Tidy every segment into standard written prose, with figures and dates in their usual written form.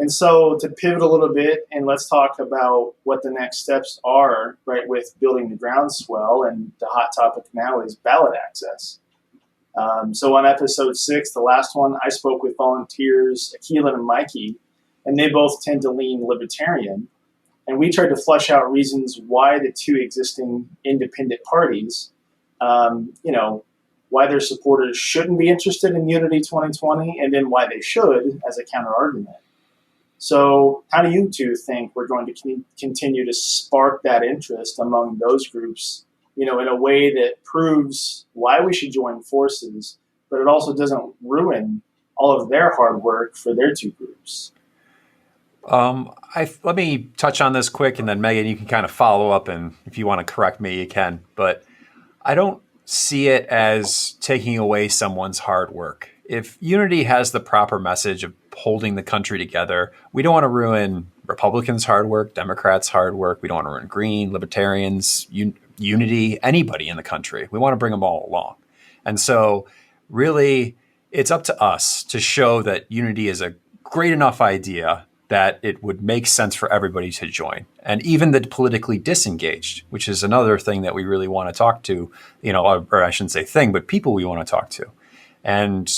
And so to pivot a little bit and let's talk about what the next steps are, right, with building the groundswell. And the hot topic now is ballot access. So on episode 6, the last one, I spoke with volunteers Keelan and Mikey, and they both tend to lean libertarian. And we tried to flesh out reasons why the two existing independent parties, why their supporters shouldn't be interested in Unity 2020, and then why they should as a counter argument. So how do you two think we're going to continue to spark that interest among those groups, in a way that proves why we should join forces, but it also doesn't ruin all of their hard work for their two groups? Let me touch on this quick, and then Megan, you can kind of follow up, and if you want to correct me, you can. But I don't see it as taking away someone's hard work. If Unity has the proper message of holding the country together, we don't want to ruin Republicans' hard work, Democrats' hard work. We don't want to ruin Green, Libertarians, Unity, anybody in the country. We want to bring them all along. And so really, it's up to us to show that Unity is a great enough idea that it would make sense for everybody to join. And even the politically disengaged, which is another thing that we really want to talk to, or I shouldn't say thing, but people we want to talk to. And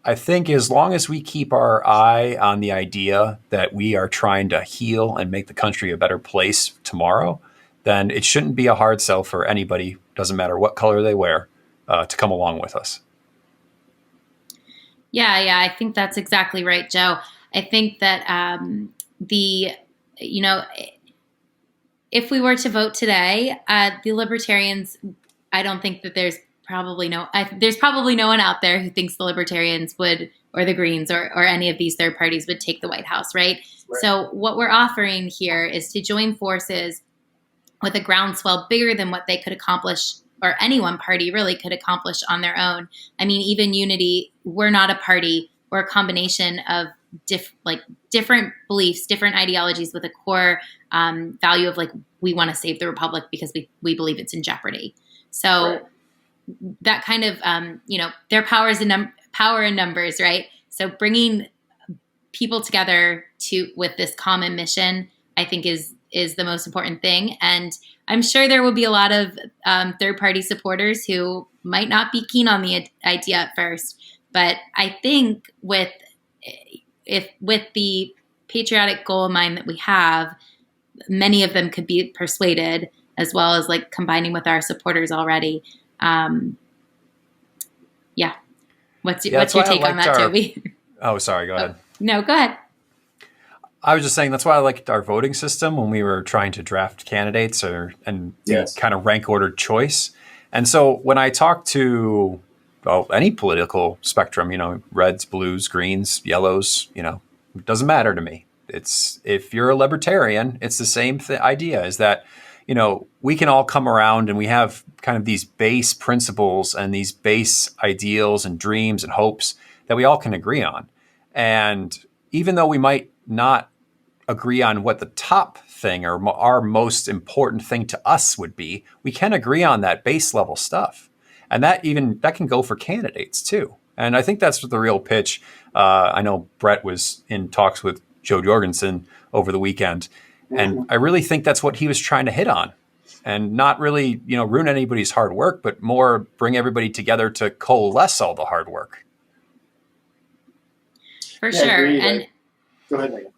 I think as long as we keep our eye on the idea that we are trying to heal and make the country a better place tomorrow, then it shouldn't be a hard sell for anybody, doesn't matter what color they wear, to come along with us. Yeah, I think that's exactly right, Joe. I think that if we were to vote today, the Libertarians, I don't think that there's probably no one out there who thinks the Libertarians would, or the Greens, or any of these third parties would take the White House, right? So what we're offering here is to join forces with a groundswell bigger than what they could accomplish, or any one party really could accomplish on their own. I mean, even Unity, we're not a party. We're a combination of different beliefs, different ideologies with a core value of we want to save the republic because we believe it's in jeopardy. So that kind of, their power in numbers, right? So bringing people together with this common mission, I think is the most important thing. And I'm sure there will be a lot of third-party supporters who might not be keen on the idea at first. But I think with the patriotic goal in mind that we have, many of them could be persuaded, as well as combining with our supporters already. What's your take on that, Toby? Oh, sorry. Go ahead. No, go ahead. I was just saying that's why I liked our voting system when we were trying to draft candidates and kind of rank ordered choice. And so when I talk to any political spectrum, reds, blues, greens, yellows, it doesn't matter to me. It's if you're a libertarian, it's the same idea is that, we can all come around and we have kind of these base principles and these base ideals and dreams and hopes that we all can agree on. And even though we might not agree on what the top thing or our most important thing to us would be, we can agree on that base level stuff. And that can go for candidates too. And I think that's the real pitch. I know Brett was in talks with Joe Jorgensen over the weekend. And I really think that's what he was trying to hit on, and not really, ruin anybody's hard work, but more bring everybody together to coalesce all the hard work. For sure. Agreed. And go ahead, Megan.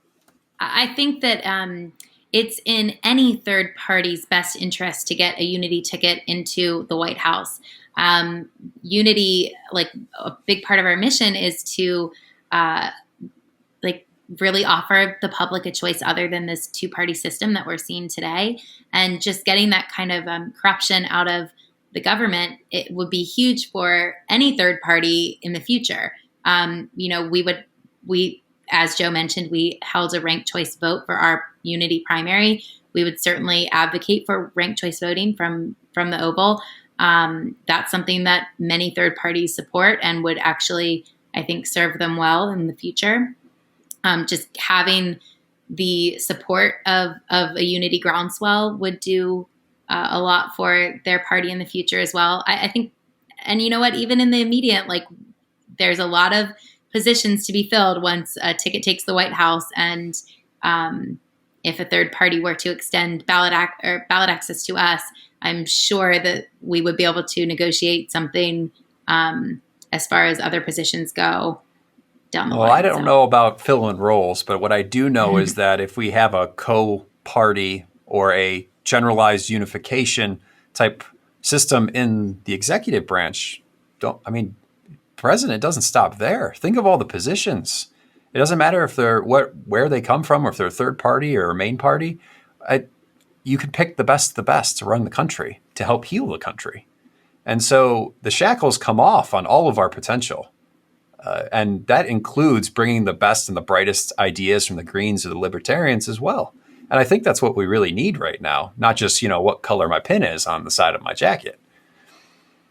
I think that it's in any third party's best interest to get a Unity ticket into the White House. Unity, a big part of our mission is to really offer the public a choice other than this two-party system that we're seeing today. And just getting that kind of corruption out of the government, it would be huge for any third party in the future. We, as Joe mentioned, we held a ranked choice vote for our Unity primary. We would certainly advocate for ranked choice voting from the Oval. That's something that many third parties support and would actually, I think, serve them well in the future. Just having the support of a Unity groundswell would do a lot for their party in the future as well. I think, and you know what, even in the immediate, there's a lot of positions to be filled once a ticket takes the White House, and if a third party were to extend ballot access to us, I'm sure that we would be able to negotiate something as far as other positions go down the line. Well, I don't know about filling roles, but what I do know is that if we have a co-party or a generalized unification type system in the executive branch, president doesn't stop there. Think of all the positions. It doesn't matter if they're where they come from, or if they're a third party or a main party. You could pick the best of the best to run the country, to help heal the country. And so the shackles come off on all of our potential. And that includes bringing the best and the brightest ideas from the Greens or the Libertarians as well. And I think that's what we really need right now, not just, what color my pin is on the side of my jacket.